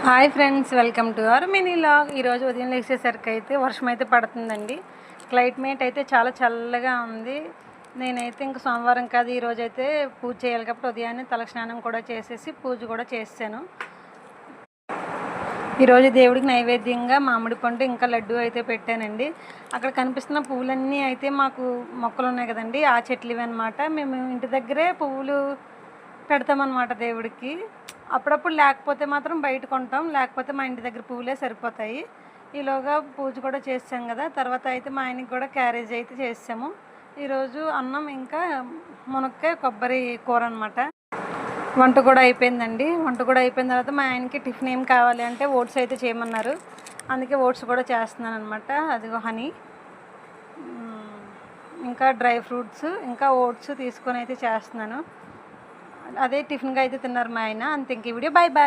Hi friends, welcome to our mini log. ఈరోజు ఉదయం లేచేసరికి అయితే వర్షం అయితే పడుతుందండి. క్లైమేట్ అయితే చాలా చల్లగా ఉంది. నేనైతే ఇంక సోమవారం కాదు, ఈరోజు అయితే పూజ చేయాలి కాబట్టి ఉదయాన్నే తలస్నానం కూడా చేసేసి పూజ కూడా చేశాను. ఈరోజు దేవుడికి నైవేద్యంగా మామిడి పండు ఇంకా లడ్డు అయితే పెట్టానండి. అక్కడ కనిపిస్తున్న పువ్వులన్నీ అయితే మాకు మొక్కలు ఉన్నాయి కదండి, ఆ చెట్లు అనమాట. మేము ఇంటి దగ్గరే పువ్వులు పెడతామన్నమాట దేవుడికి. అప్పుడప్పుడు లేకపోతే మాత్రం బయట కొంటాం, లేకపోతే మా ఇంటి దగ్గర పువ్వులే సరిపోతాయి. ఈలోగా పూజ కూడా చేసాం కదా. తర్వాత అయితే మా ఆయనకి కూడా క్యారేజ్ అయితే చేసాము. ఈరోజు అన్నం ఇంకా మునక్కాయ కొబ్బరి కూర అనమాట. వంట కూడా అయిపోయిందండి. వంట కూడా అయిపోయిన తర్వాత మా ఆయనకి టిఫిన్ ఏం కావాలి అంటే ఓట్స్ అయితే చేయమన్నారు. అందుకే ఓట్స్ కూడా చేస్తున్నాను అనమాట. అదిగో హనీ, ఇంకా డ్రై ఫ్రూట్స్, ఇంకా ఓట్స్ తీసుకొని అయితే చేస్తున్నాను. అదే టిఫిన్గా అయితే తిన్నారు మా ఆయన. అంతే. ఇంక ఈ వీడియో బాయ్ బాయ్.